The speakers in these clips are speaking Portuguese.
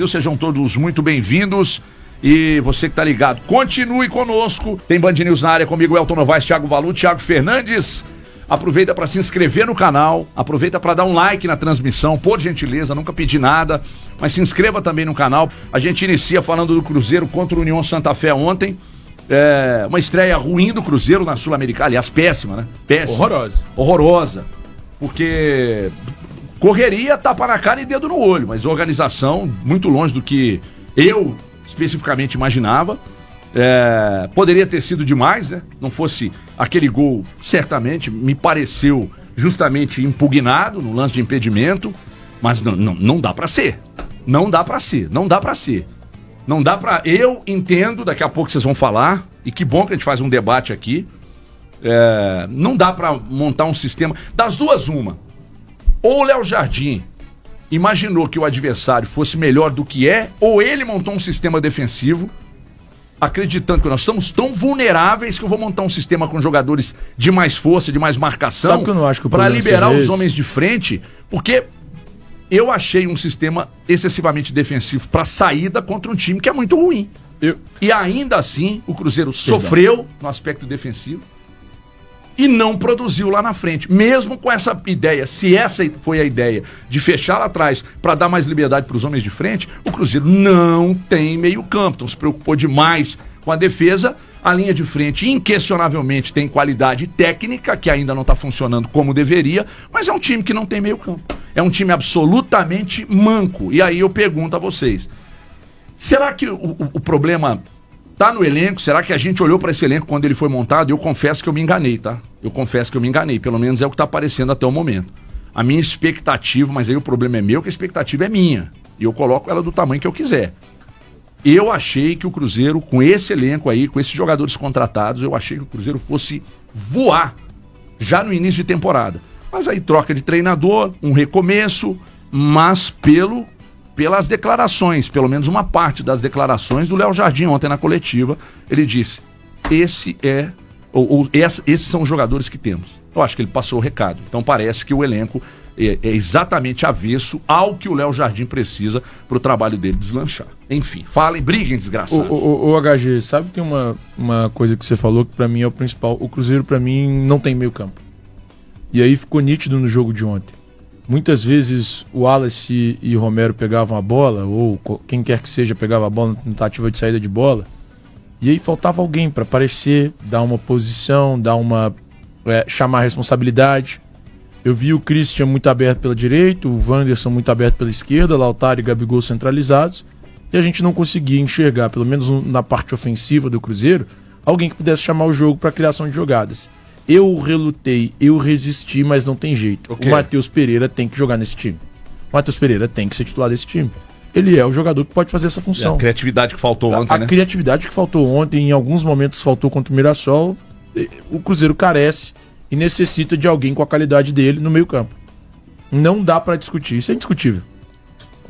Sejam todos muito bem-vindos. E você que tá ligado, continue conosco. Tem Band News na área comigo, Elton Novaes, Thiago Valu, Thiago Fernandes. Aproveita para se inscrever no canal, aproveita para dar um like na transmissão, por gentileza, nunca pedi nada, mas se inscreva também no canal. A gente inicia falando do Cruzeiro contra o União Santa Fé ontem. Uma estreia ruim do Cruzeiro na Sul-Americana, aliás, péssima, né? Péssima. Horrorosa. Porque correria, tapa na cara e dedo no olho, mas organização muito longe do que eu especificamente imaginava. Poderia ter sido demais, né? Não fosse aquele gol, certamente, me pareceu justamente impugnado no lance de impedimento, mas não dá pra ser. Não dá pra ser. Eu entendo, daqui a pouco vocês vão falar, e que bom que a gente faz um debate aqui. Não dá pra montar um sistema. Das duas, uma. Ou o Léo Jardim imaginou que o adversário fosse melhor do que é, ou ele montou um sistema defensivo, acreditando que nós estamos tão vulneráveis que eu vou montar um sistema com jogadores de mais força, de mais marcação, para liberar os homens de frente, porque eu achei um sistema excessivamente defensivo para saída contra um time que é muito ruim. E ainda assim, o Cruzeiro sofreu no aspecto defensivo e não produziu lá na frente. Mesmo com essa ideia, se essa foi a ideia de fechar lá atrás para dar mais liberdade para os homens de frente, o Cruzeiro não tem meio campo. Então se preocupou demais com a defesa. A linha de frente, inquestionavelmente, tem qualidade técnica, que ainda não está funcionando como deveria, mas é um time que não tem meio campo. É um time absolutamente manco. E aí eu pergunto a vocês, será que o problema tá no elenco? Será que a gente olhou para esse elenco quando ele foi montado? Eu confesso que eu me enganei, tá? Pelo menos é o que tá aparecendo até o momento. A minha expectativa, mas aí o problema é meu, que a expectativa é minha. E eu coloco ela do tamanho que eu quiser. Eu achei que o Cruzeiro, com esse elenco aí, com esses jogadores contratados, eu achei que o Cruzeiro fosse voar já no início de temporada. Mas aí troca de treinador, um recomeço, mas pelas declarações, pelo menos uma parte das declarações do Léo Jardim ontem na coletiva, ele disse, esses são os jogadores que temos. Eu acho que ele passou o recado. Então parece que o elenco é exatamente avesso ao que o Léo Jardim precisa para o trabalho dele deslanchar. Enfim, falem, briguem, desgraçado. O HG, sabe que tem uma coisa que você falou que para mim é o principal. O Cruzeiro para mim não tem meio campo. E aí ficou nítido no jogo de ontem. Muitas vezes o Wallace e o Romero pegavam a bola, ou quem quer que seja pegava a bola na tentativa de saída de bola, e aí faltava alguém para aparecer, dar uma posição, chamar a responsabilidade. Eu vi o Christian muito aberto pela direita, o Wanderson muito aberto pela esquerda, Lautaro e Gabigol centralizados, e a gente não conseguia enxergar, pelo menos na parte ofensiva do Cruzeiro, alguém que pudesse chamar o jogo para a criação de jogadas. Eu relutei, eu resisti, mas não tem jeito. Okay. O Matheus Pereira tem que jogar nesse time. O Matheus Pereira tem que ser titular desse time. Ele é o jogador que pode fazer essa função. A criatividade que faltou ontem, né? A criatividade que faltou ontem, em alguns momentos faltou contra o Mirassol. O Cruzeiro carece e necessita de alguém com a qualidade dele no meio campo. Não dá pra discutir, isso é indiscutível.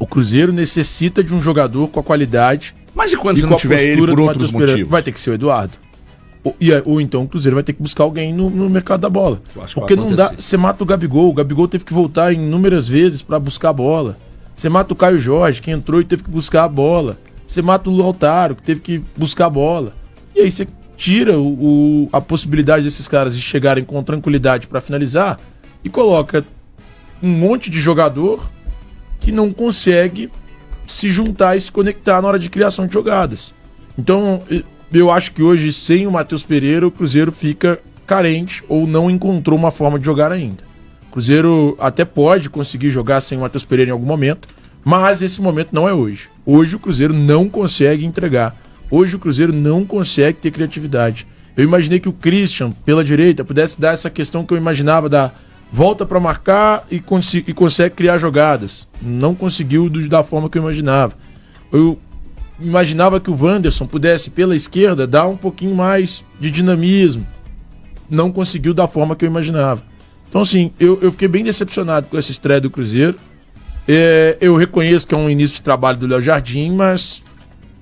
O Cruzeiro necessita de um jogador com a qualidade. Mas e quando você não tiver ele por outros motivos? Vai ter que ser o Eduardo. Ou então o Cruzeiro vai ter que buscar alguém no mercado da bola. Porque não dá. Você mata o Gabigol teve que voltar inúmeras vezes para buscar a bola. Você mata o Caio Jorge, que entrou e teve que buscar a bola. Você mata o Lautaro, que teve que buscar a bola. E aí você tira a possibilidade desses caras de chegarem com tranquilidade para finalizar e coloca um monte de jogador que não consegue se juntar e se conectar na hora de criação de jogadas. Então, eu acho que hoje, sem o Matheus Pereira, o Cruzeiro fica carente ou não encontrou uma forma de jogar ainda. O Cruzeiro até pode conseguir jogar sem o Matheus Pereira em algum momento, mas esse momento não é hoje. Hoje o Cruzeiro não consegue entregar. Hoje o Cruzeiro não consegue ter criatividade. Eu imaginei que o Christian, pela direita, pudesse dar essa questão que eu imaginava da volta para marcar e consegue criar jogadas. Não conseguiu da forma que eu imaginava. Eu imaginava que o Wanderson pudesse, pela esquerda, dar um pouquinho mais de dinamismo. Não conseguiu da forma que eu imaginava. Então, assim, eu fiquei bem decepcionado com essa estreia do Cruzeiro. Eu reconheço que é um início de trabalho do Léo Jardim, mas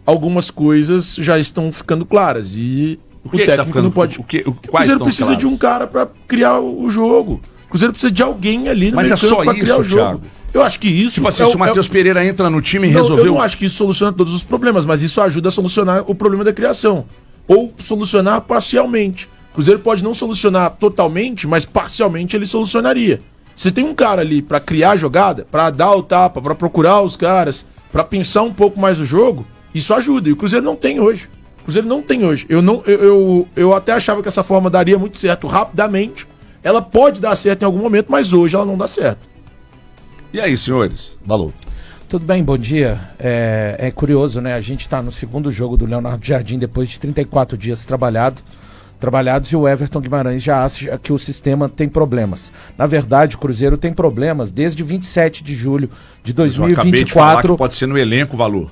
algumas coisas já estão ficando claras. E o técnico não pode... O Cruzeiro precisa de um cara para criar o jogo. O Cruzeiro precisa de alguém ali no meio campo para criar o jogo. Eu acho que isso... Tipo assim, se o Matheus Pereira entra no time e resolveu... Eu não acho que isso soluciona todos os problemas, mas isso ajuda a solucionar o problema da criação. Ou solucionar parcialmente. O Cruzeiro pode não solucionar totalmente, mas parcialmente ele solucionaria. Você tem um cara ali pra criar a jogada, pra dar o tapa, pra procurar os caras, pra pensar um pouco mais o jogo, isso ajuda. E o Cruzeiro não tem hoje. Eu até achava que essa forma daria muito certo rapidamente. Ela pode dar certo em algum momento, mas hoje ela não dá certo. E aí, senhores? Valor. Tudo bem, bom dia. É curioso, né? A gente está no segundo jogo do Leonardo Jardim depois de 34 dias trabalhados e o Everton Guimarães já acha que o sistema tem problemas. Na verdade, o Cruzeiro tem problemas desde 27 de julho de 2024. Eu acabei de falar que pode ser no elenco, Valor.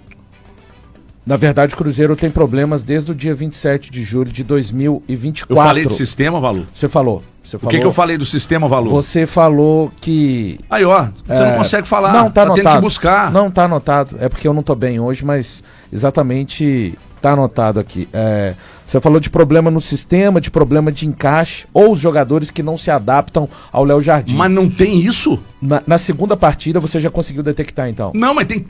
Na verdade, o Cruzeiro tem problemas desde o dia 27 de julho de 2024. Eu falei de sistema, Valor? Você falou. O que eu falei do sistema, Valor? Você falou que... Aí, ó, você não consegue falar. Não, tá anotado. Tendo que buscar. Não, tá anotado. É porque eu não tô bem hoje, mas exatamente tá anotado aqui. Você falou de problema no sistema, de problema de encaixe, ou os jogadores que não se adaptam ao Léo Jardim. Mas não tem isso? Na segunda partida você já conseguiu detectar, então? Não, mas tem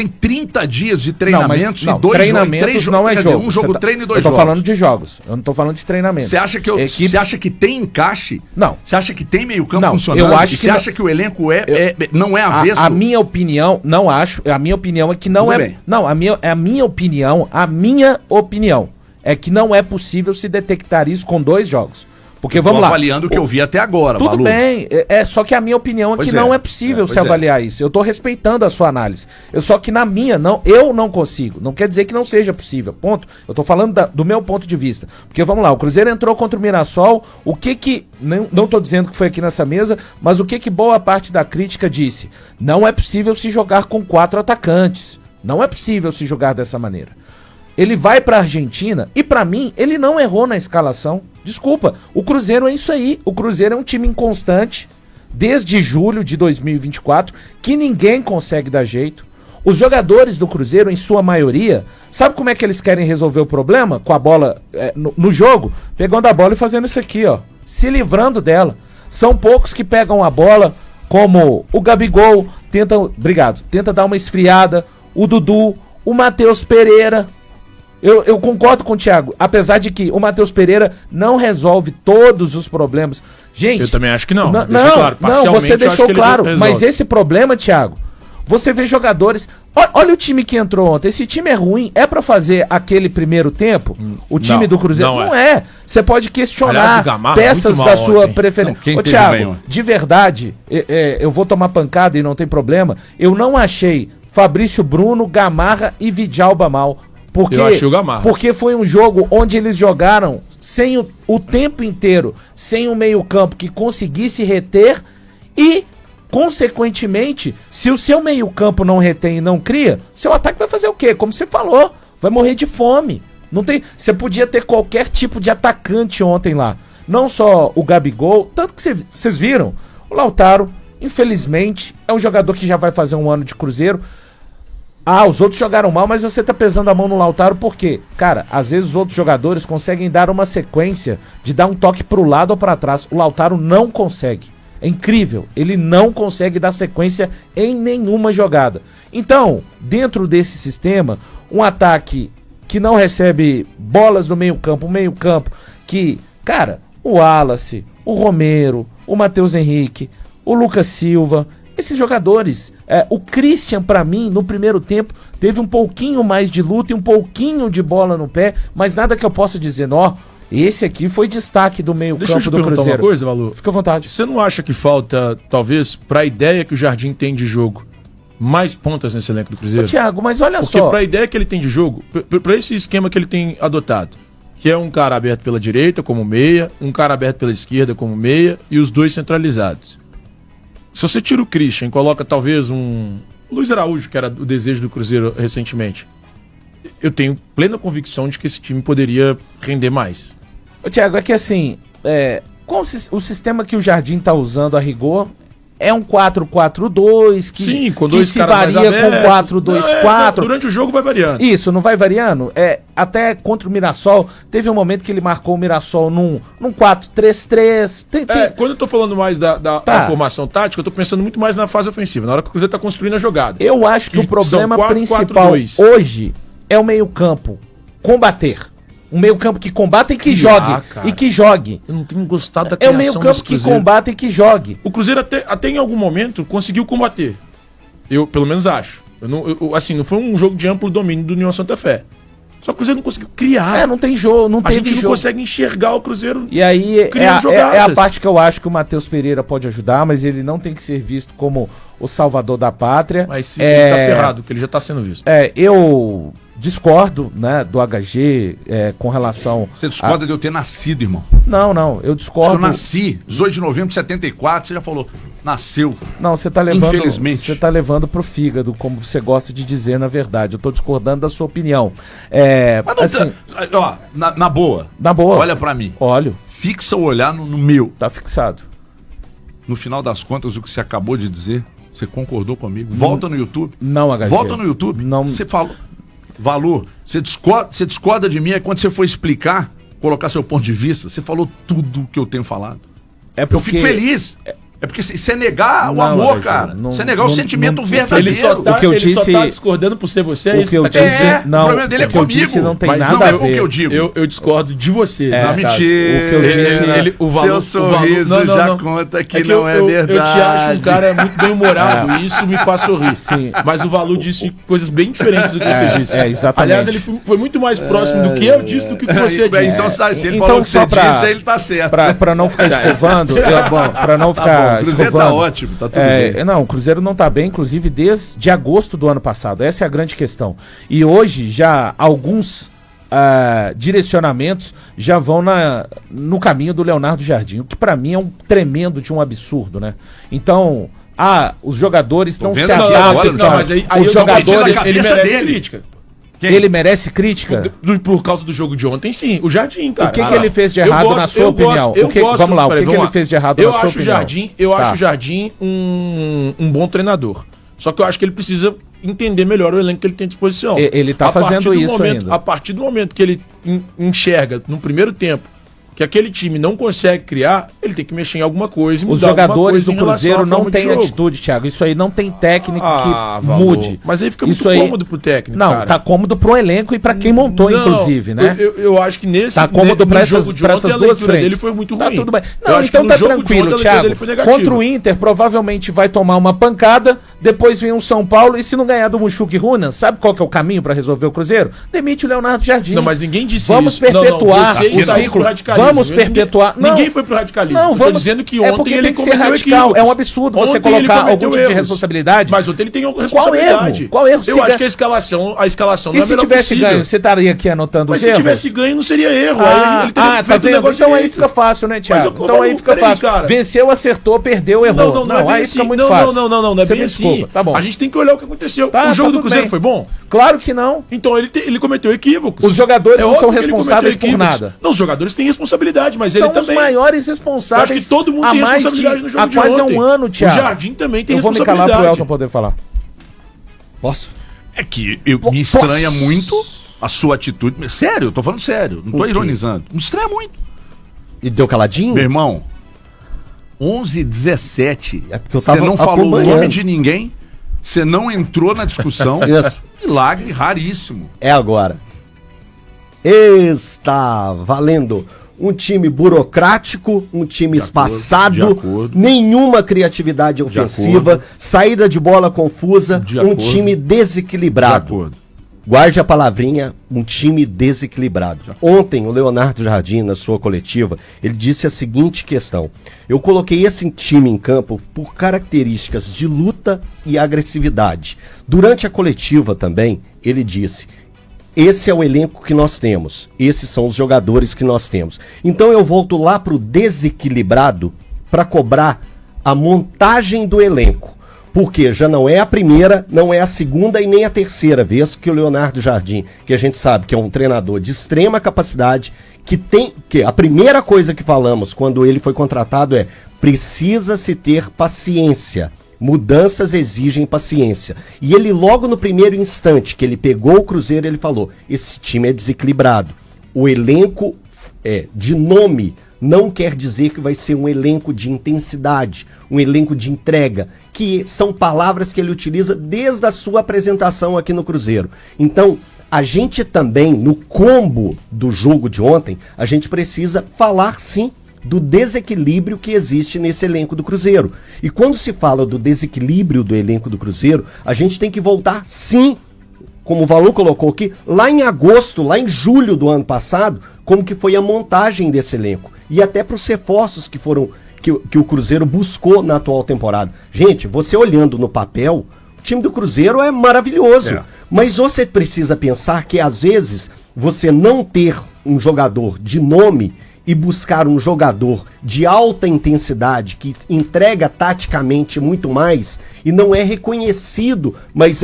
30 dias de treinamentos e dois treinamentos não é jogo. Um jogo treino e dois jogos. Eu tô falando de jogos, eu não tô falando de treinamentos. Você acha que tem encaixe? Não. Você acha que tem meio campo funcionando? Eu acho que você acha que o elenco não é avesso? A minha opinião, não acho. A minha opinião é que não é. Não, a minha opinião é que não é possível se detectar isso com 2 jogos. Porque vamos lá. Avaliando o que eu vi até agora, Tudo Malu. bem, só que a minha opinião é que não é possível se avaliar isso. Eu tô respeitando a sua análise. Só que na minha, eu não consigo. Não quer dizer que não seja possível, ponto. Eu tô falando do meu ponto de vista. Porque vamos lá, o Cruzeiro entrou contra o Mirassol, não tô dizendo que foi aqui nessa mesa, mas o que boa parte da crítica disse? Não é possível se jogar com 4 atacantes. Não é possível se jogar dessa maneira. Ele vai pra Argentina e pra mim ele não errou na escalação. Desculpa, o Cruzeiro é isso aí. O Cruzeiro é um time inconstante desde julho de 2024 que ninguém consegue dar jeito. Os jogadores do Cruzeiro, em sua maioria, sabe como é que eles querem resolver o problema com a bola no jogo? Pegando a bola e fazendo isso aqui, ó, se livrando dela. São poucos que pegam a bola, como o Gabigol, tenta dar uma esfriada, o Dudu, o Matheus Pereira. Eu concordo com o Thiago, apesar de que o Matheus Pereira não resolve todos os problemas. Gente, eu também acho que não. Não, você deixou claro, mas esse problema, Thiago, você vê jogadores... Olha o time que entrou ontem, esse time é ruim, é pra fazer aquele primeiro tempo? O time do Cruzeiro? Não é. Você pode questionar peças da sua preferência. Ô Thiago, de verdade, eu vou tomar pancada e não tem problema, eu não achei Fabrício Bruno, Gamarra e Vidalba mal. Porque foi um jogo onde eles jogaram sem o tempo inteiro, sem um meio-campo que conseguisse reter e, consequentemente, se o seu meio-campo não retém e não cria, seu ataque vai fazer o quê? Como você falou, vai morrer de fome. Não tem, você podia ter qualquer tipo de atacante ontem lá. Não só o Gabigol, tanto que vocês viram, o Lautaro, infelizmente, é um jogador que já vai fazer um ano de Cruzeiro. Os outros jogaram mal, mas você tá pesando a mão no Lautaro por quê? Cara, às vezes os outros jogadores conseguem dar uma sequência de dar um toque pro lado ou pra trás. O Lautaro não consegue. É incrível. Ele não consegue dar sequência em nenhuma jogada. Então, dentro desse sistema, um ataque que não recebe bolas no meio-campo, um meio-campo que, cara, o Wallace, o Romero, o Matheus Henrique, o Lucas Silva... Esses jogadores, o Christian, pra mim, no primeiro tempo, teve um pouquinho mais de luta e um pouquinho de bola no pé, mas nada que eu possa dizer, esse aqui foi destaque do meio campo do Cruzeiro. Deixa eu te perguntar uma coisa, Valu. Fica à vontade. Você não acha que falta, talvez, pra ideia que o Jardim tem de jogo, mais pontas nesse elenco do Cruzeiro? Thiago, mas olha só. Porque pra ideia que ele tem de jogo, pra esse esquema que ele tem adotado, que é um cara aberto pela direita como meia, um cara aberto pela esquerda como meia e os dois centralizados. Se você tira o Christian e coloca talvez um Luiz Araújo, que era o desejo do Cruzeiro recentemente, eu tenho plena convicção de que esse time poderia render mais. Thiago, é que assim, com o sistema que o Jardim tá usando a rigor, é um 4-4-2, que, sim, com que dois se varia com 4-2-4. Durante o jogo vai variando. Isso, não vai variando. Até contra o Mirassol, teve um momento que ele marcou o Mirassol num 4-3-3. Quando eu tô falando mais da formação tática, eu tô pensando muito mais na fase ofensiva, na hora que o Cruzeiro tá construindo a jogada. Eu acho que o problema principal hoje é o meio-campo combater. Um meio-campo que combata e que jogue. Cara. E que jogue. Eu não tenho gostado da criação. É o meio-campo que combata e que jogue. O Cruzeiro até em algum momento conseguiu combater. Eu, pelo menos, acho. Não foi um jogo de amplo domínio do União Santa Fé. Só que o Cruzeiro não conseguiu criar. Não tem jogo, a gente não consegue enxergar o Cruzeiro. E aí é a parte que eu acho que o Matheus Pereira pode ajudar, mas ele não tem que ser visto como o salvador da pátria. Mas sim, ele tá ferrado, porque ele já tá sendo visto. Eu discordo, né, do HG com relação... Você discorda de eu ter nascido, irmão? Não, eu discordo... Eu nasci, 18 de novembro de 74, você já falou, nasceu. Não, você tá levando... Infelizmente. Você tá levando pro fígado, como você gosta de dizer, na verdade. Eu tô discordando da sua opinião. Mas não, assim, na boa. Na boa. Olha pra mim. Olho. Fixa o olhar no meu. Tá fixado. No final das contas, o que você acabou de dizer, você concordou comigo? Volta no YouTube. Não, HG. Volta no YouTube. Não. Você falou... Valor, você discorda de mim, quando você for explicar, colocar seu ponto de vista, você falou tudo que eu tenho falado. Eu fico feliz. É porque isso é negar o amor, cara. Isso é negar o sentimento verdadeiro. Ele só tá discordando por ser você. O que eu disse, o problema dele é comigo. Disse não tem nada a ver. O que eu digo. Eu discordo de você. Mentira. O que eu disse, o valor, seu sorriso já conta que não é verdade. Eu te acho um cara muito bem humorado e isso me faz sorrir. Sim. Mas o Valu disse coisas bem diferentes do que você disse. Exatamente. Aliás, ele foi muito mais próximo do que eu disse do que você disse. Então, se ele falou o que você disse, ele tá certo. Pra não ficar escovando, pra não ficar escovando. Ótimo, tá tudo bem. Não, o Cruzeiro não tá bem, inclusive desde agosto do ano passado. Essa é a grande questão. E hoje já alguns direcionamentos já vão no caminho do Leonardo Jardim, o que pra mim é um tremendo de um absurdo, né? Então, os jogadores não se adaptam. Mas aí os jogadores, ele merece crítica. Quem? Ele merece crítica? Por causa do jogo de ontem, sim. O Jardim, cara. O que ele fez de errado na sua opinião? Vamos lá, o que ele fez de errado na sua opinião? Eu acho o Jardim um bom treinador. Só que eu acho que ele precisa entender melhor o elenco que ele tem à disposição. Ele tá fazendo isso ainda. A partir do momento que ele enxerga, no primeiro tempo, que aquele time não consegue criar, ele tem que mexer em alguma coisa e mudar. Os jogadores do Cruzeiro não têm atitude, Thiago. Isso aí não tem técnico que mude. Mas aí fica muito cômodo pro técnico. Não, cara. Tá cômodo pro elenco e pra quem montou, inclusive, né? Eu acho que nesse tá cômodo pra essas duas frentes. Ele foi muito ruim. Tá tudo bem. Não, então tá tranquilo, Thiago. Contra o Inter, provavelmente vai tomar uma pancada, depois vem um São Paulo, e se não ganhar do Mushuki Runan, sabe qual que é o caminho pra resolver o Cruzeiro? Demite o Leonardo Jardim. Não, mas ninguém disse Vamos isso. Perpetuar o ciclo. Vamos perpetuar. Ninguém foi pro radicalismo. Não, vamos dizendo que ontem ele cometeu radical. É um absurdo você colocar algum tipo de responsabilidade. Mas ontem ele tem responsabilidade. Qual erro? Eu acho que a escalação não é melhor possível. E se tivesse ganho, você estaria aqui anotando os erros? Mas se tivesse ganho, não seria erro. Tá vendo? Então aí fica fácil, né, Thiago? Então aí fica fácil. Venceu, acertou, perdeu, errou. Não, aí fica muito fácil. Não é bem assim. A gente tem que olhar o que aconteceu. O jogo do Cruzeiro foi bom? Claro que não. Então ele cometeu equívocos. Os jogadores não são responsáveis por nada. Não, os jogadores têm responsabilidade, mas ele também. São os maiores responsáveis. Acho que todo mundo tem responsabilidade no jogo de ontem. Há quase um ano, Thiago. O Jardim também tem responsabilidade. Eu vou me calar pro Elton poder falar. Posso? É que me estranha muito a sua atitude. Sério, eu tô falando sério. Não tô ironizando. Me estranha muito. E deu caladinho? Meu irmão, 11h17. É porque eu tava você não falou o nome de ninguém. Você não entrou na discussão. Isso. Milagre raríssimo. É agora. Está valendo um time burocrático, um time espaçado, nenhuma criatividade ofensiva, saída de bola confusa, um time desequilibrado. Guarde a palavrinha, um time desequilibrado. Ontem, o Leonardo Jardim, na sua coletiva, ele disse a seguinte questão: eu coloquei esse time em campo por características de luta e agressividade. Durante a coletiva também, ele disse: esse é o elenco que nós temos, esses são os jogadores que nós temos. Então eu volto lá para o desequilibrado para cobrar a montagem do elenco. Porque já não é a primeira, não é a segunda e nem a terceira vez que o Leonardo Jardim, que a gente sabe que é um treinador de extrema capacidade, que a primeira coisa que falamos quando ele foi contratado é: Precisa-se ter paciência. Mudanças exigem paciência. E ele logo no primeiro instante que ele pegou o Cruzeiro, ele falou, esse time é desequilibrado. O elenco de nome não quer dizer que vai ser um elenco de intensidade, um elenco de entrega, que são palavras que ele utiliza desde a sua apresentação aqui no Cruzeiro. Então, a gente também, no combo do jogo de ontem, a gente precisa falar sim do desequilíbrio que existe nesse elenco do Cruzeiro. E quando se fala do desequilíbrio do elenco do Cruzeiro, a gente tem que voltar sim, como o Valu colocou aqui, lá em agosto, lá em julho do ano passado, como que foi a montagem desse elenco. E até para os reforços que foram que o Cruzeiro buscou na atual temporada. Gente, você olhando no papel, o time do Cruzeiro é maravilhoso. Mas você precisa pensar que às vezes você não ter um jogador de nome e buscar um jogador de alta intensidade, que entrega taticamente muito mais e não é reconhecido, mas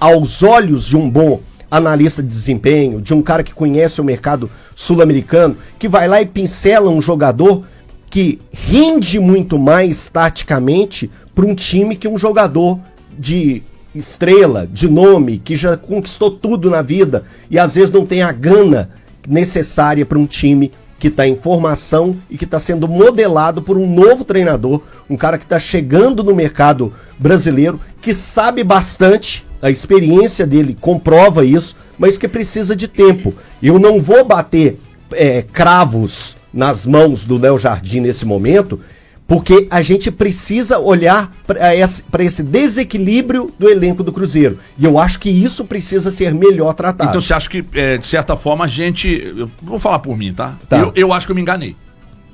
aos olhos de um bom analista de desempenho, de um cara que conhece o mercado sul-americano, que vai lá e pincela um jogador que rende muito mais taticamente para um time que um jogador de estrela, de nome, que já conquistou tudo na vida e às vezes não tem a gana necessária para um time que está em formação e que está sendo modelado por um novo treinador, um cara que está chegando no mercado brasileiro, que sabe bastante, a experiência dele comprova isso, mas que precisa de tempo. Eu não vou bater cravos nas mãos do Léo Jardim nesse momento, porque a gente precisa olhar para esse desequilíbrio do elenco do Cruzeiro. E eu acho que isso precisa ser melhor tratado. Então você acha que, de certa forma, a gente... Eu vou falar por mim, tá? Eu acho que eu me enganei.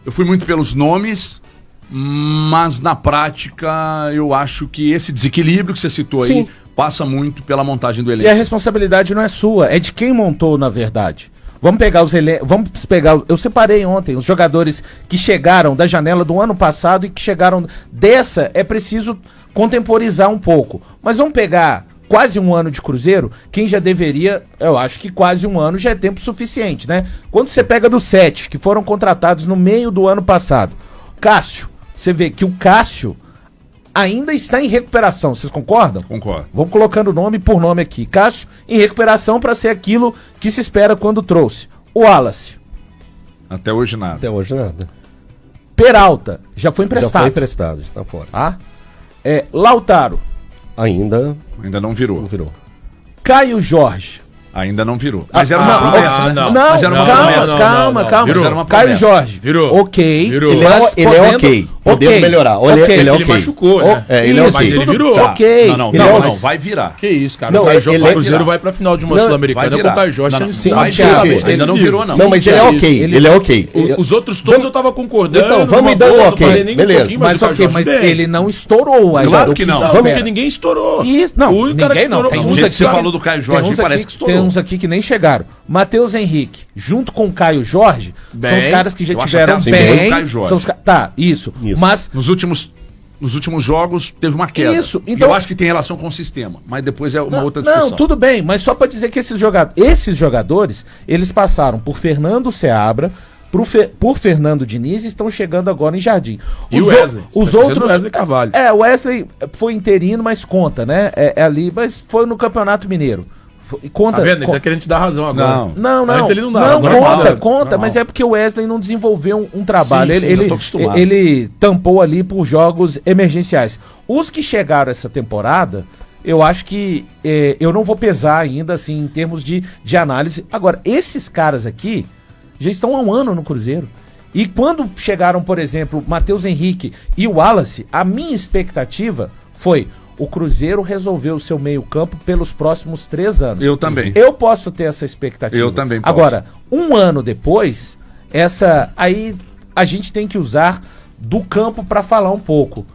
Eu fui muito pelos nomes, mas na prática eu acho que esse desequilíbrio que você citou aí passa muito pela montagem do elenco. E a responsabilidade não é sua, é de quem montou, na verdade. Vamos pegar eu separei ontem os jogadores que chegaram da janela do ano passado e que chegaram dessa, é preciso contemporizar um pouco. Mas vamos pegar quase um ano de Cruzeiro, quem já deveria, eu acho que quase um ano já é tempo suficiente, né? Quando você pega dos 7 que foram contratados no meio do ano passado, Cássio, você vê que o Cássio ainda está em recuperação, vocês concordam? Concordo. Vamos colocando nome por nome aqui. Cássio em recuperação para ser aquilo que se espera quando trouxe. O Wallace. Até hoje nada. Até hoje nada. Peralta, já foi emprestado. Já foi emprestado, já tá fora. Lautaro. Ainda não virou. Não virou. Caio Jorge. Ainda não virou. Mas era uma promessa, né? Mas era uma promessa. Calma. Virou. Era uma Caio Jorge. Virou. Ok. Virou. Ele é ok. Podemos melhorar. Ele machucou, né? Ele é ok. Mas ele virou. Ok. Não, vai virar. Que isso, cara. Não, o Cruzeiro vai pra final de uma Sul-Americana com o Caio Jorge. Ainda não virou, não. Não, mas ele é ok. Ele é ok. Os outros todos eu tava concordando. Então, vamos dando ok. Beleza. Mas ele não estourou ainda. Claro que não. Porque ninguém estourou. Isso, não. O cara que estourou. Tem uns aqui, você falou do Caio Jorge, parece que estourou. Tem uns aqui que nem chegaram. Matheus Henrique, junto com o Caio Jorge, são os caras que já tiveram bem. Isso. Mas nos últimos jogos teve uma queda. Isso. Então, eu acho que tem relação com o sistema, mas depois é uma outra discussão. Não, tudo bem, mas só para dizer que esses jogadores, eles passaram por Fernando Seabra, por Fernando Diniz e estão chegando agora em Jardim. E o Wesley? Os outros... Wesley Carvalho. O Wesley foi interino, mas conta, né? Ali, mas foi no Campeonato Mineiro. Conta, tá vendo? Ele tá querendo te dar razão agora. Não. Antes ele não dava. Conta, mas é porque o Wesley não desenvolveu um trabalho. Sim, ele tampou ali por jogos emergenciais. Os que chegaram essa temporada, eu acho que eu não vou pesar ainda, assim, em termos de análise. Agora, esses caras aqui já estão há um ano no Cruzeiro. E quando chegaram, por exemplo, Matheus Henrique e o Wallace, a minha expectativa foi... O Cruzeiro resolveu o seu meio-campo pelos próximos 3 anos. Eu também. Eu posso ter essa expectativa. Eu também posso. Agora, um ano depois, aí a gente tem que usar do campo para falar um pouco.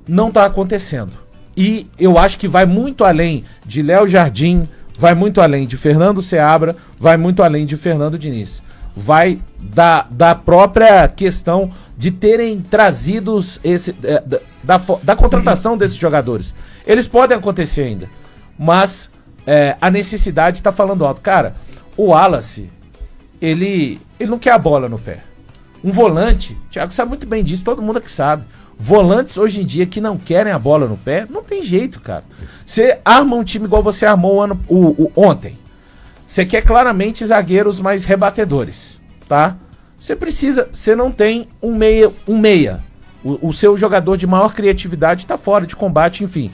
Não está acontecendo. E eu acho que vai muito além de Léo Jardim, vai muito além de Fernando Seabra, vai muito além de Fernando Diniz. Vai da própria questão de terem trazido da contratação desses jogadores. Eles podem acontecer ainda, mas a necessidade está falando alto. Cara, o Wallace, ele não quer a bola no pé. Um volante, o Thiago sabe muito bem disso, todo mundo aqui sabe. Volantes hoje em dia que não querem a bola no pé, não tem jeito, cara. Você arma um time igual você armou ontem. Você quer claramente zagueiros mais rebatedores, tá? Você não tem um meia. O seu jogador de maior criatividade tá fora de combate, enfim.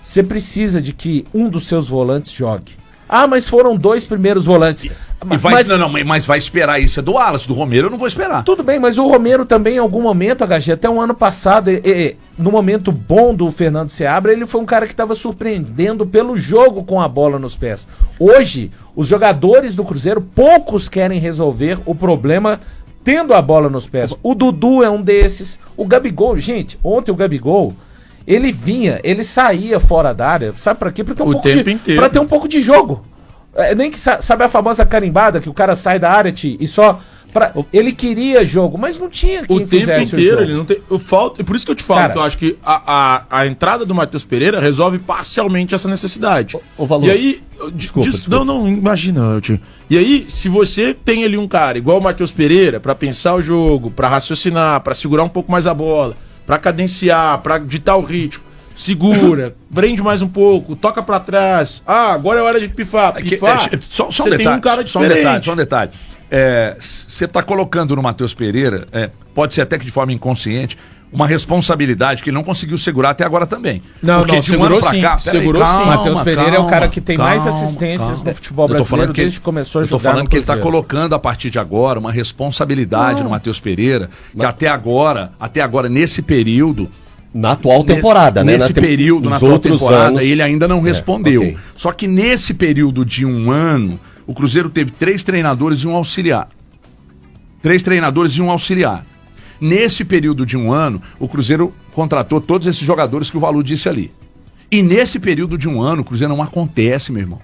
Você precisa de que um dos seus volantes jogue. Ah, mas foram 2 primeiros volantes. Mas vai esperar isso. É do Wallace, do Romero eu não vou esperar. Tudo bem, mas o Romero também em algum momento, HG, até um ano passado, no momento bom do Fernando Seabra, ele foi um cara que estava surpreendendo pelo jogo com a bola nos pés. Hoje, os jogadores do Cruzeiro, poucos querem resolver o problema tendo a bola nos pés. O Dudu é um desses. O Gabigol, gente, ontem o Gabigol, ele saía fora da área, sabe pra quê? Pra ter um pouco de jogo. Nem que sabe a famosa carimbada que o cara sai da área e só ele queria jogo, mas não tinha quem fizesse o tempo inteiro. Ele não tem. Por isso que eu te falo, cara, que eu acho que a entrada do Matheus Pereira resolve parcialmente essa necessidade. O valor. E aí, desculpa. Não, imagina, tio. E aí, se você tem ali um cara igual o Matheus Pereira pra pensar o jogo, pra raciocinar, pra segurar um pouco mais a bola, pra cadenciar, pra ditar o ritmo, segura, prende mais um pouco, toca pra trás. Ah, agora é hora de pifar. Só um detalhe, tem um cara diferente. Só um detalhe. Você tá colocando no Matheus Pereira, pode ser até que de forma inconsciente, uma responsabilidade que ele não conseguiu segurar até agora também. Não, segurou sim. Segurou sim. Matheus Pereira é o cara que tem mais assistências no futebol brasileiro desde que começou a jogar. Eu tô falando que ele tá colocando a partir de agora uma responsabilidade no Matheus Pereira, que até agora, nesse período, na atual temporada, né? Nesse período, na atual temporada, ele ainda não respondeu. Okay. Só que nesse período de um ano, o Cruzeiro teve 3 treinadores e um auxiliar. 3 treinadores e um auxiliar. Nesse período de um ano, o Cruzeiro contratou todos esses jogadores que o Valu disse ali. E nesse período de um ano, o Cruzeiro não acontece, meu irmão.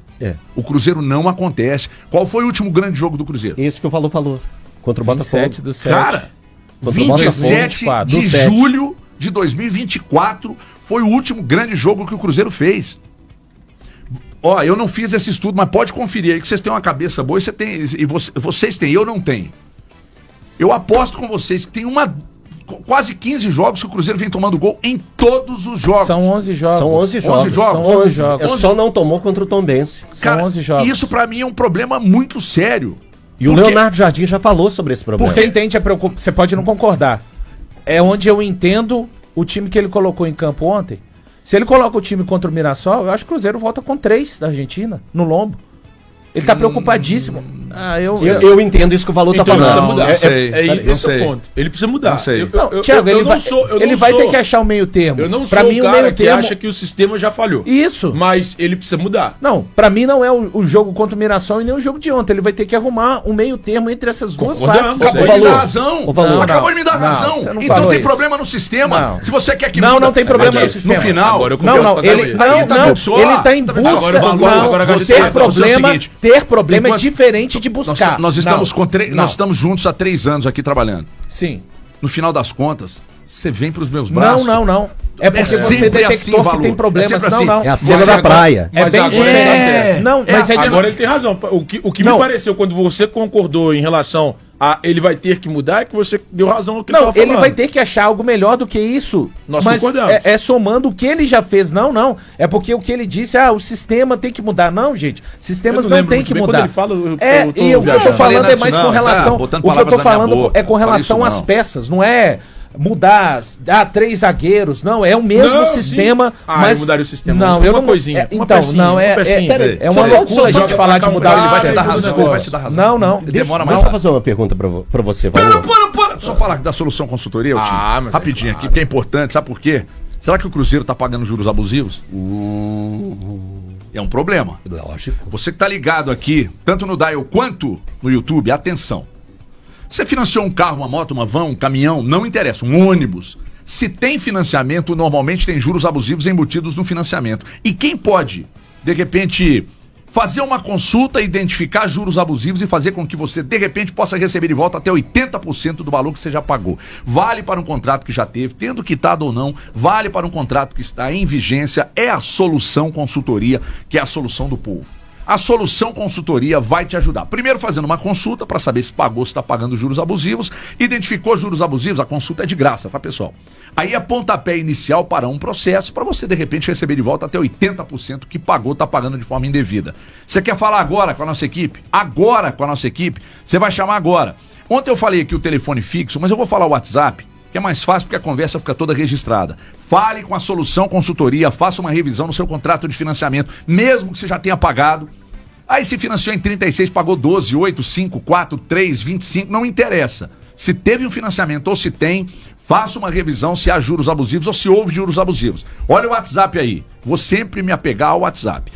O Cruzeiro não acontece. Qual foi o último grande jogo do Cruzeiro? Isso que o Valu falou. Contra o Botafogo. 27 do 7. Cara, 27 de julho de 2024 foi o último grande jogo que o Cruzeiro fez. Ó, eu não fiz esse estudo, mas pode conferir aí que vocês têm uma cabeça boa e vocês têm, eu não tenho. Eu aposto com vocês que tem quase 15 jogos que o Cruzeiro vem tomando gol em todos os jogos. São 11 jogos. São 11 jogos. São 11 jogos. Só não tomou contra o Tombense. Cara, são 11 jogos. Isso pra mim é um problema muito sério. E o Leonardo Jardim já falou sobre esse problema. Você entende a preocupação, você pode não concordar. É onde eu entendo o time que ele colocou em campo ontem. Se ele coloca o time contra o Mirassol, eu acho que o Cruzeiro volta com 3 da Argentina, no lombo. Ele tá preocupadíssimo. Eu entendo isso que o Valor tá falando. Precisa mudar. Esse é o ponto. Ele precisa mudar. Não sei. Thiago, ele vai ter que achar o meio termo. Eu não sou o cara que acha que o sistema já falhou. Isso. Mas ele precisa mudar. Não, pra mim não é o jogo contra o Mirassol e nem o jogo de ontem. Ele vai ter que arrumar um meio termo entre essas duas partes. Acabou de me dar razão. Acabou de me dar razão. Então tem problema no sistema. Se você quer que muda. Não tem problema no sistema. No final. Ele tá em busca. Ter problema é diferente de buscar. Nós estamos juntos há 3 anos aqui trabalhando. Sim. No final das contas, você vem pros meus braços. Não. É porque você detectou que tem problemas. Não. É a cena da praia. É bem diferente. Mas agora ele tem razão. O que me pareceu quando você concordou em relação a ele vai ter que mudar é que você deu razão ao que ele tava falando. Ele vai ter que achar algo melhor do que isso. Nós concordamos. É somando o que ele já fez. Não. É porque o que ele disse, o sistema tem que mudar. Não, gente. Sistemas não tem que mudar. Ele fala, o que eu tô falando é mais com relação. O que eu tô falando é com relação às peças, não é mudar 3 zagueiros, não, é o mesmo sistema, mas mudaria o sistema. Não, eu não coisinha. Então, não é uma loucura a gente falar de mudar o sistema. Vai te dar razão. Não. Demora mais. Deixa eu fazer uma pergunta pra você, Valor. Para. Só falar da solução consultoria, mas rapidinho aqui, porque é importante, sabe por quê? Será que o Cruzeiro tá pagando juros abusivos? É um problema. Lógico. Você que tá ligado aqui, tanto no Dial quanto no YouTube, atenção. Você financiou um carro, uma moto, uma van, um caminhão, não interessa, um ônibus. Se tem financiamento, normalmente tem juros abusivos embutidos no financiamento. E quem pode, de repente, fazer uma consulta, identificar juros abusivos e fazer com que você, de repente, possa receber de volta até 80% do valor que você já pagou. Vale para um contrato que já teve, tendo quitado ou não, vale para um contrato que está em vigência, é a Solução Consultoria, que é a solução do povo. A Solução Consultoria vai te ajudar. Primeiro fazendo uma consulta para saber se pagou, se está pagando juros abusivos. Identificou juros abusivos, a consulta é de graça, tá, pessoal? Aí é pontapé inicial para um processo para você, de repente, receber de volta até 80% que pagou, está pagando de forma indevida. Você quer falar agora com a nossa equipe? Agora com a nossa equipe? Você vai chamar agora. Ontem eu falei aqui o telefone fixo, mas eu vou falar o WhatsApp, que é mais fácil porque a conversa fica toda registrada. Fale com a Solução Consultoria, faça uma revisão no seu contrato de financiamento, mesmo que você já tenha pagado. Aí se financiou em 36, pagou 12, 8, 5, 4, 3, 25, não interessa. Se teve um financiamento ou se tem, faça uma revisão se há juros abusivos ou se houve juros abusivos. Olha o WhatsApp aí, vou sempre me apegar ao WhatsApp.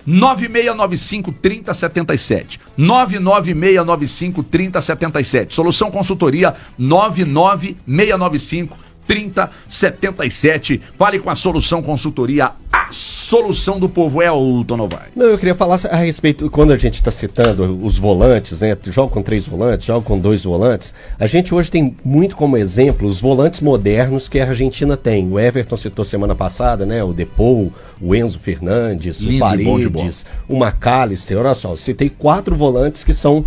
99695-3077. 99695-3077. Solução Consultoria 99695-3077. Fale com a Solução Consultoria, a solução do povo. Elton Novaes. Não, eu queria falar a respeito, quando a gente está citando os volantes, né? Joga com 3 volantes, joga com 2 volantes. A gente hoje tem muito como exemplo os volantes modernos que a Argentina tem. O Everton citou semana passada, né? O Depou, o Enzo Fernandes, Lindo, o Paredes, o McAllister. Olha só, citei 4 volantes que são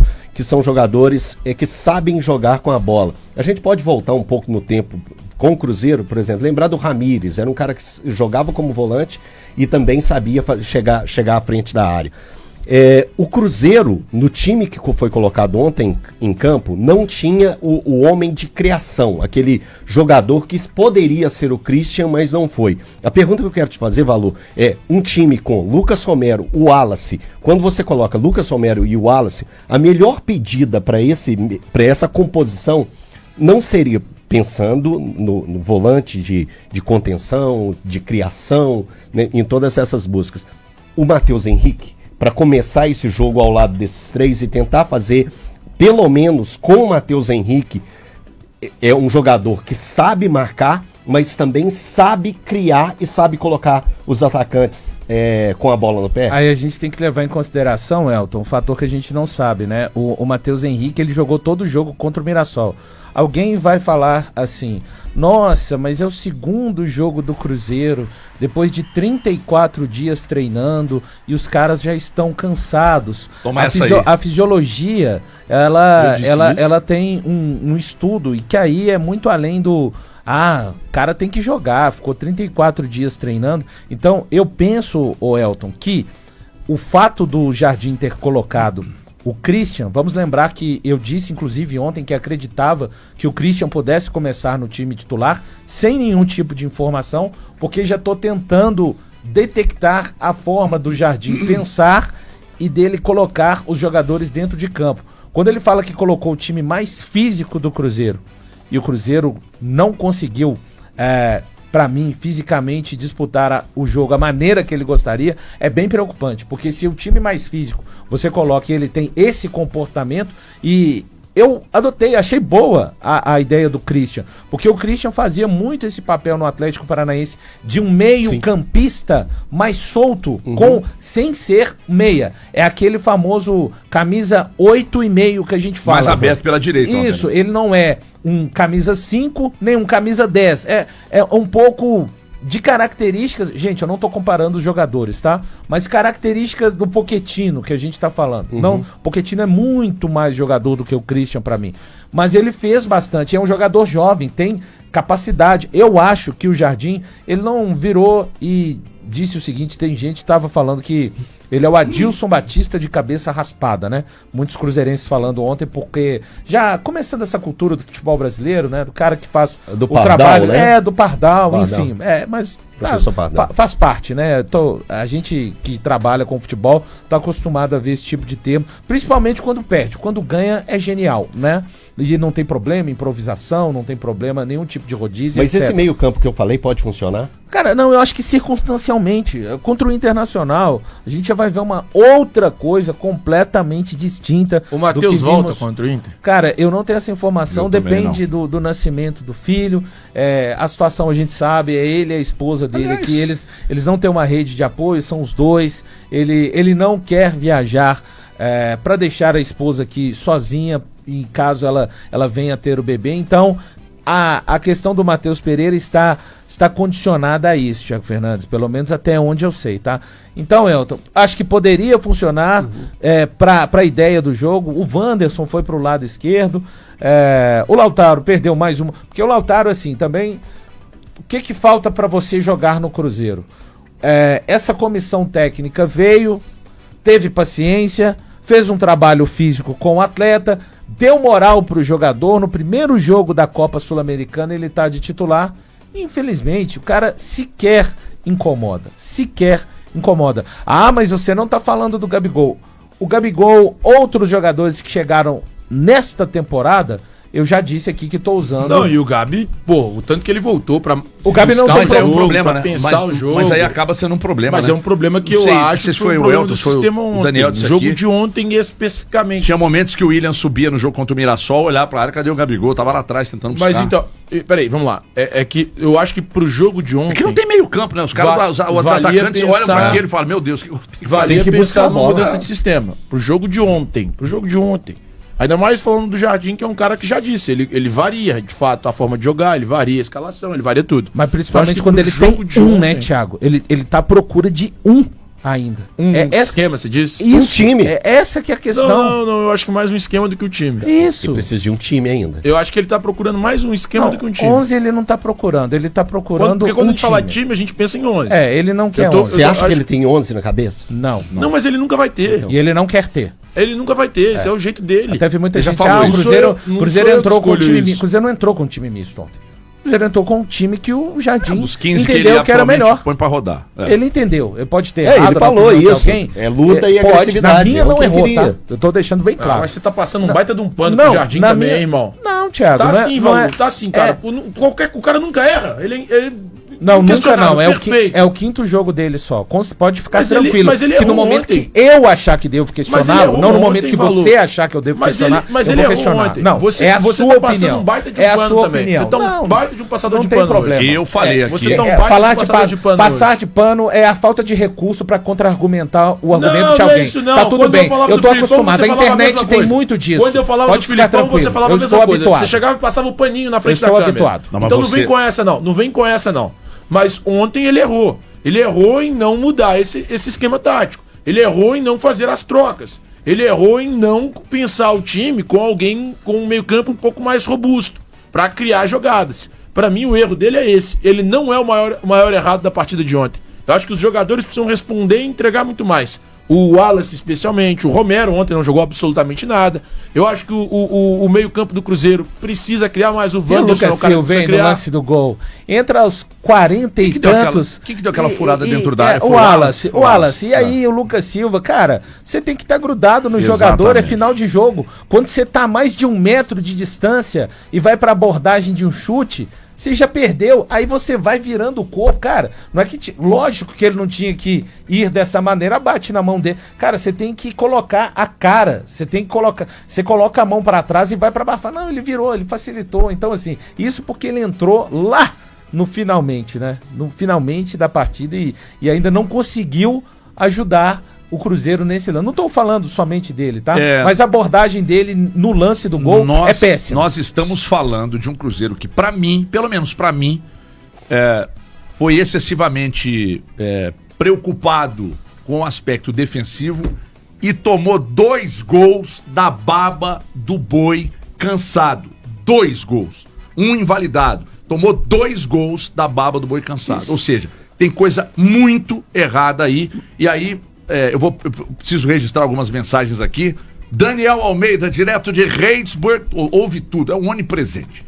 jogadores que sabem jogar com a bola. A gente pode voltar um pouco no tempo com o Cruzeiro, por exemplo, lembrar do Ramírez, era um cara que jogava como volante e também sabia chegar à frente da área. O Cruzeiro, no time que foi colocado ontem em campo, não tinha o homem de criação, aquele jogador que poderia ser o Christian, mas não foi. A pergunta que eu quero te fazer, Valu, é um time com Lucas Romero, o Wallace. Quando você coloca Lucas Romero e o Wallace, a melhor pedida para essa composição não seria pensando no volante de contenção, de criação, né, em todas essas buscas. O Matheus Henrique, para começar esse jogo ao lado desses 3 e tentar fazer, pelo menos com o Matheus Henrique, é um jogador que sabe marcar, mas também sabe criar e sabe colocar os atacantes com a bola no pé. Aí a gente tem que levar em consideração, Elton, um fator que a gente não sabe, né? O Matheus Henrique, ele jogou todo o jogo contra o Mirassol. Alguém vai falar assim, nossa, mas é o segundo jogo do Cruzeiro, depois de 34 dias treinando e os caras já estão cansados. A fisiologia, ela tem um estudo e que aí é muito além do... o cara tem que jogar, ficou 34 dias treinando. Então eu penso, Elton, que o fato do Jardim ter colocado o Christian, vamos lembrar que eu disse inclusive ontem que acreditava que o Christian pudesse começar no time titular sem nenhum tipo de informação, porque já estou tentando detectar a forma do Jardim pensar e dele colocar os jogadores dentro de campo. Quando ele fala que colocou o time mais físico do Cruzeiro e o Cruzeiro não conseguiu, para mim, fisicamente disputar o jogo a maneira que ele gostaria, é bem preocupante, porque se o time mais físico você coloca e ele tem esse comportamento, e eu achei boa a ideia do Christian, porque o Christian fazia muito esse papel no Atlético Paranaense de um meio-campista mais solto, sem ser meia. É aquele famoso camisa 8,5 que a gente fala. Mais aberto pela direita. Isso, ele não é um camisa 5, nem um camisa 10. É um pouco de características... Gente, eu não tô comparando os jogadores, tá? Mas características do Pochettino que a gente tá falando. Não, Pochettino é muito mais jogador do que o Christian pra mim. Mas ele fez bastante. É um jogador jovem, tem capacidade. Eu acho que o Jardim, ele não virou e disse o seguinte, tem gente que tava falando que ele é o Adilson Batista de cabeça raspada, né? Muitos cruzeirenses falando ontem, porque já começando essa cultura do futebol brasileiro, né? Do cara que faz do Pardal, trabalho, né? Do Pardal, enfim. Mas faz parte, né? A gente que trabalha com futebol tá acostumado a ver esse tipo de termo, principalmente quando perde. Quando ganha é genial, né? E não tem problema, improvisação, não tem problema, nenhum tipo de rodízio. Mas etc. Esse meio campo que eu falei pode funcionar? Cara, não, eu acho que circunstancialmente. Contra o Internacional, a gente já vai ver uma outra coisa completamente distinta. O Matheus volta contra o Inter? Cara, eu não tenho essa informação, depende do nascimento do filho. A situação a gente sabe, é ele e a esposa dele aqui, eles não têm uma rede de apoio, são os dois. Ele não quer viajar para deixar a esposa aqui sozinha, em caso ela venha ter o bebê. Então, a questão do Matheus Pereira está condicionada a isso, Thiago Fernandes, pelo menos até onde eu sei, tá? Então, Elton, acho que poderia funcionar para a ideia do jogo. O Wanderson foi para o lado esquerdo, o Lautaro perdeu mais uma, porque o Lautaro, assim, também, o que falta para você jogar no Cruzeiro? Essa comissão técnica veio, teve paciência, fez um trabalho físico com o atleta, deu moral pro jogador. No primeiro jogo da Copa Sul-Americana ele tá de titular. Infelizmente, o cara sequer incomoda. Ah, mas você não tá falando do Gabigol. O Gabigol, outros jogadores que chegaram nesta temporada, eu já disse aqui que tô usando. Não, e o Gabi, o tanto que ele voltou pra. O Gabi não tem um problema, né? Pensar o jogo. Mas aí acaba sendo um problema. Mas né? é um problema que eu acho que foi o Elton, foi o Daniel do jogo de ontem especificamente. Tinha momentos que o William subia no jogo contra o Mirassol, olhar pra área, cadê o Gabigol? Tava lá atrás tentando buscar. Mas então, peraí, vamos lá. É que eu acho que pro jogo de ontem. É que não tem meio campo, né? Os caras, os atacantes olham pra aquele e falam: meu Deus, valia pensar numa mudança de sistema. Pro jogo de ontem. Ainda mais falando do Jardim, que é um cara que já disse, ele varia, de fato, a forma de jogar, ele varia a escalação, ele varia tudo. Mas principalmente quando ele tem né, Thiago? Ele tá à procura de ainda. Esquema, você disse? Isso, um time. Essa que é a questão. Não, eu acho que mais um esquema do que o time. Isso. Ele precisa de um time ainda. Eu acho que ele tá procurando mais um esquema do que um time. 11 ele não tá procurando, ele tá procurando porque quando a gente fala time, a gente pensa em 11. Ele não quer 11. Você acha que ele tem 11 na cabeça? Não, mas ele nunca vai ter. E ele não quer ter. Ele nunca vai ter, esse é o jeito dele. Até vi muita gente falou, o Cruzeiro entrou com um time misto. O Cruzeiro não entrou com um time misto ontem. O Cruzeiro entrou com um time que o Jardim os 15 entendeu que era melhor. Põe pra rodar. Ele entendeu. Ele pode ter errado. Ele falou isso. Alguém. Luta e agressividade. Na minha não errou, tá? Eu tô deixando bem claro. Mas você tá passando um baita de um pano pro Jardim também, irmão. Não, Thiago. Tá assim, Valor. Tá assim, cara. O cara nunca erra. Ele não, nunca não. É o quinto jogo dele só. Pode ficar tranquilo. Mas ele que no momento que eu achar que devo questioná-lo, não no momento que você achar que eu devo questionar, mas ele errou ontem. Não, você tá passando um baita de um pano também. Você tá um baita de um passador de pano. Não tem problema. E eu falei aqui. Você tá um baita de passador de pano. Passar de pano é a falta de recurso pra contra-argumentar o argumento de alguém. Não é isso, não. Tá tudo bem. Eu tô acostumado. A internet tem muito disso. Quando eu falava do Filipão, você falava a mesma coisa. Você chegava e passava o paninho na frente da câmera. habituado. Então não vem com essa, não. Não vem com essa, não. Mas ontem ele errou. Ele errou em não mudar esse esquema tático. Ele errou em não fazer as trocas. Ele errou em não pensar o time com alguém com um meio-campo um pouco mais robusto para criar jogadas. Para mim, o erro dele é esse. Ele não é o maior errado da partida de ontem. Eu acho que os jogadores precisam responder e entregar muito mais. O Wallace, especialmente, o Romero ontem não jogou absolutamente nada. Eu acho que o meio-campo do Cruzeiro precisa criar mais. O Wanderson, o cara precisa criar. No lance do gol. Entra aos 40 e tantos. Quem que deu aquela furada dentro da área? O Wallace. E aí o Lucas Silva, cara, você tem que estar grudado no jogador, é final de jogo. Quando você tá a mais de 1 metro de distância e vai pra abordagem de um chute, você já perdeu, aí você vai virando o corpo, cara. Não é que lógico que ele não tinha que ir dessa maneira, bate na mão dele. Cara, você tem que colocar a cara, você coloca a mão pra trás e vai pra baixo. Não, ele virou, ele facilitou. Então assim, isso porque ele entrou lá no finalmente, né? No finalmente da partida e ainda não conseguiu ajudar o Cruzeiro nesse lance. Não estou falando somente dele, tá? Mas a abordagem dele no lance do gol é péssima. Nós estamos falando de um Cruzeiro que, para mim, pelo menos para mim, foi excessivamente preocupado com o aspecto defensivo e tomou 2 gols da baba do boi cansado. 2 gols. Um invalidado. Tomou 2 gols da baba do boi cansado. Isso. Ou seja, tem coisa muito errada aí. E aí, eu preciso registrar algumas mensagens aqui. Daniel Almeida, direto de Reidsburg, ouve tudo, é um onipresente.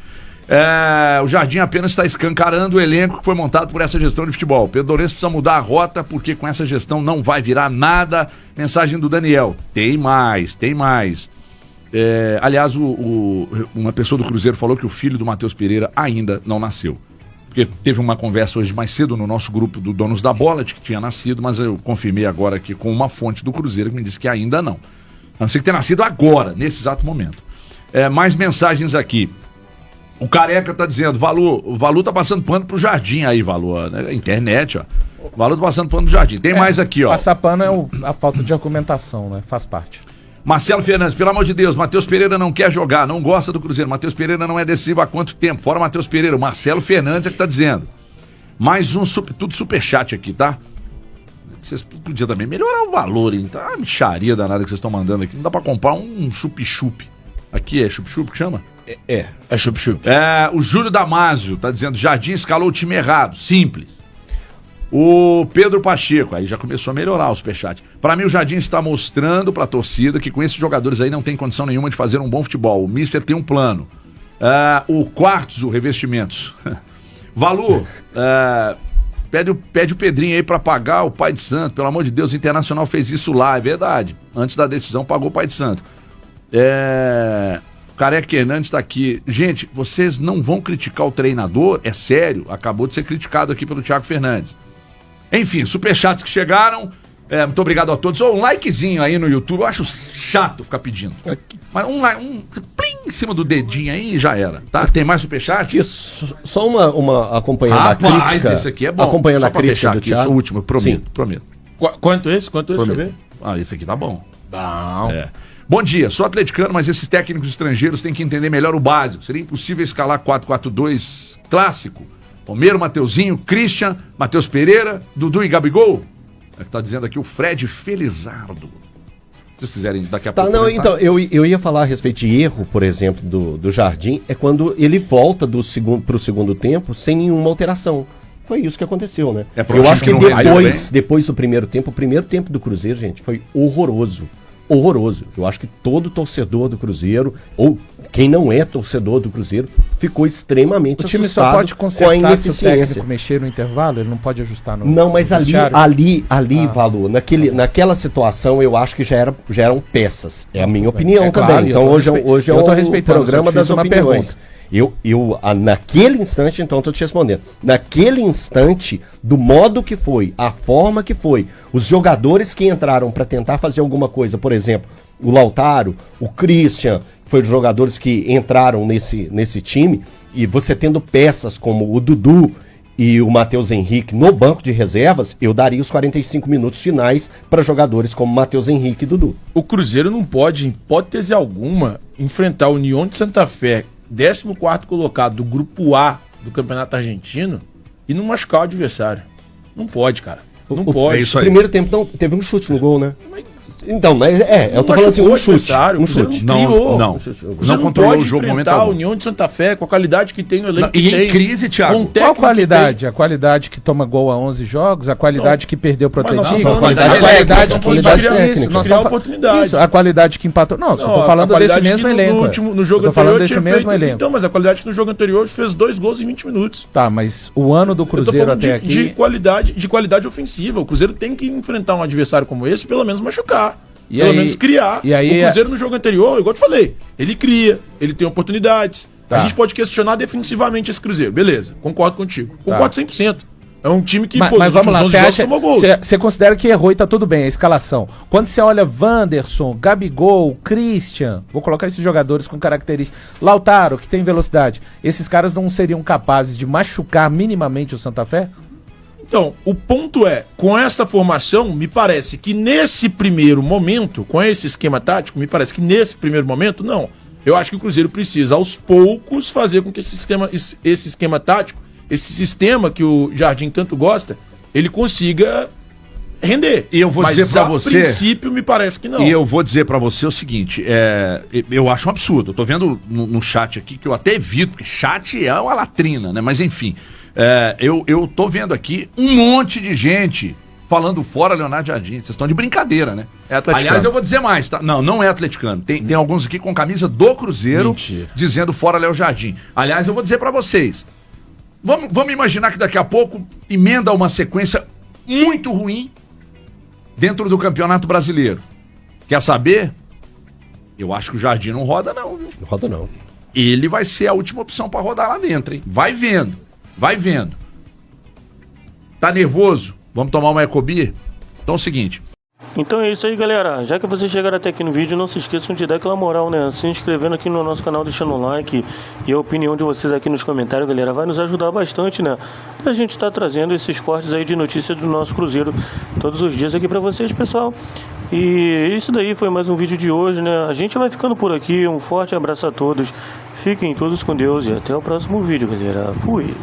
O Jardim apenas está escancarando o elenco que foi montado por essa gestão de futebol. Pedro Lourenço precisa mudar a rota, porque com essa gestão não vai virar nada. Mensagem do Daniel. Tem mais. Aliás, uma pessoa do Cruzeiro falou que o filho do Matheus Pereira ainda não nasceu. Porque teve uma conversa hoje mais cedo no nosso grupo do Donos da Bola, de que tinha nascido, mas eu confirmei agora aqui com uma fonte do Cruzeiro que me disse que ainda não. A não ser que tenha nascido agora, nesse exato momento. Mais mensagens aqui. O Careca tá dizendo, o Valu tá passando pano pro Jardim aí, Valu, né? Internet, ó. O Valu tá passando pano pro Jardim. Tem mais aqui, ó. Passar pano é a falta de argumentação, né? Faz parte. Marcelo Fernandes, pelo amor de Deus, Matheus Pereira não quer jogar, não gosta do Cruzeiro. Matheus Pereira não é decisivo há quanto tempo? Fora Matheus Pereira, o Marcelo Fernandes é que tá dizendo. Mais um tudo superchat aqui, tá? Vocês podiam também melhorar o valor, hein? Tá uma micharia danada que vocês estão mandando aqui. Não dá pra comprar um chup-chup. Aqui é chup-chup que chama? É chup-chup. O Júlio Damásio tá dizendo, Jardim escalou o time errado. Simples. O Pedro Pacheco, aí já começou a melhorar o superchat. Pra mim o Jardim está mostrando pra torcida que com esses jogadores aí não tem condição nenhuma de fazer um bom futebol. O Mister tem um plano. O Quartzo, Revestimentos. Valu, pede o Pedrinho aí pra pagar o Pai de Santo. Pelo amor de Deus, o Internacional fez isso lá, é verdade. Antes da decisão pagou o Pai de Santo. Careca Hernandes tá aqui. Gente, vocês não vão criticar o treinador? É sério, acabou de ser criticado aqui pelo Thiago Fernandes. Enfim, superchats que chegaram. Muito obrigado a todos. Um likezinho aí no YouTube. Eu acho chato ficar pedindo. Mas plim, em cima do dedinho aí já era. Tá? Tem mais superchat? Isso. Só uma acompanhando a crítica. Esse aqui é bom. Acompanhando a crítica do Thiago. O último, eu prometo. Quanto esse? Deixa eu ver. Esse aqui tá bom. Não. Bom dia, sou atleticano, mas esses técnicos estrangeiros têm que entender melhor o básico. Seria impossível escalar 4-4-2 clássico? Romero, Mateuzinho, Christian, Matheus Pereira, Dudu e Gabigol? É que tá dizendo aqui o Fred Felizardo. Se vocês quiserem daqui a pouco. Não, então, eu ia falar a respeito de erro, por exemplo, do Jardim, é quando ele volta pro segundo tempo sem nenhuma alteração. Foi isso que aconteceu, né? Eu acho que depois do primeiro tempo, o primeiro tempo do Cruzeiro, gente, foi horroroso. Eu acho que todo torcedor do Cruzeiro, ou quem não é torcedor do Cruzeiro, ficou extremamente assustado. O time só pode consertar com a ineficiência. Se o técnico mexer no intervalo, ele não pode ajustar no... Não, mas Valu, naquela situação eu acho que já eram peças. É a minha opinião também. Claro, então hoje é um programa das opiniões. Naquele instante, então, estou te respondendo. Naquele instante, do modo que foi, a forma que foi, os jogadores que entraram para tentar fazer alguma coisa, por exemplo, o Lautaro, o Christian, foram os jogadores que entraram nesse time, e você tendo peças como o Dudu e o Matheus Henrique no banco de reservas, eu daria os 45 minutos finais para jogadores como Matheus Henrique e Dudu. O Cruzeiro não pode, em hipótese alguma, enfrentar o União de Santa Fé, 14º colocado do grupo A do Campeonato Argentino, e não machucar o adversário. Não pode, cara. Não pode. É isso aí. Primeiro tempo não, teve um chute no gol, né? Então, mas eu tô falando assim, um chute. Não controlou o jogo momental. A União de Santa Fé com a qualidade que tem no elenco. E em crise, Thiago. Qual a qualidade? A qualidade que toma gol a 11 jogos, a qualidade que perdeu pro Atlético, a qualidade que criar oportunidade. A qualidade que empatou. Não, só tô falando desse mesmo elenco. No jogo anterior tinha feito. Então, mas a qualidade que no jogo anterior fez 2 gols em 20 minutos. Tá, mas o ano do Cruzeiro até aqui... De qualidade ofensiva. O Cruzeiro tem que enfrentar um adversário como esse, pelo menos machucar. Pelo menos criar. E aí, o Cruzeiro no jogo anterior, igual eu te falei, ele cria, ele tem oportunidades. Tá. A gente pode questionar defensivamente esse Cruzeiro. Beleza, concordo contigo. Concordo 100%. É um time que, mas vamos lá, você considera que errou e tá tudo bem, a escalação. Quando você olha Wanderson, Gabigol, Christian, vou colocar esses jogadores com características, Lautaro, que tem velocidade, esses caras não seriam capazes de machucar minimamente o Santa Fé? Então, o ponto é, com esta formação, me parece que nesse primeiro momento, com esse esquema tático, me parece que nesse primeiro momento, não. Eu acho que o Cruzeiro precisa, aos poucos, fazer com que esse esquema tático, esse sistema que o Jardim tanto gosta, ele consiga render. E eu vou dizer pra você... a princípio, me parece que não. E eu vou dizer pra você o seguinte, eu acho um absurdo. Eu tô vendo no chat aqui, que eu até evito, porque chat é uma latrina, né? Mas enfim... eu tô vendo aqui um monte de gente falando fora Leonardo Jardim. Vocês estão de brincadeira, né? É atleticano. Aliás, eu vou dizer mais, tá? Não é atleticano. Tem alguns aqui com camisa do Cruzeiro. Mentira. Dizendo fora Léo Jardim. Aliás, eu vou dizer pra vocês. Vamos imaginar que daqui a pouco emenda uma sequência muito ruim dentro do Campeonato Brasileiro. Quer saber? Eu acho que o Jardim não roda não, viu? Não roda não. Ele vai ser a última opção pra rodar lá dentro, hein? Vai vendo. Tá nervoso? Vamos tomar uma Ecobi? Então é o seguinte, Então é isso aí, galera. Já que vocês chegaram até aqui no vídeo, não se esqueçam de dar aquela moral, né? Se inscrevendo aqui no nosso canal, deixando um like. E a opinião de vocês aqui nos comentários, galera, vai nos ajudar bastante, né? Pra gente estar trazendo esses cortes aí de notícias do nosso Cruzeiro todos os dias aqui pra vocês, pessoal. E isso daí foi mais um vídeo de hoje, né? A gente vai ficando por aqui. Um forte abraço a todos. Fiquem todos com Deus e até o próximo vídeo, galera. Fui!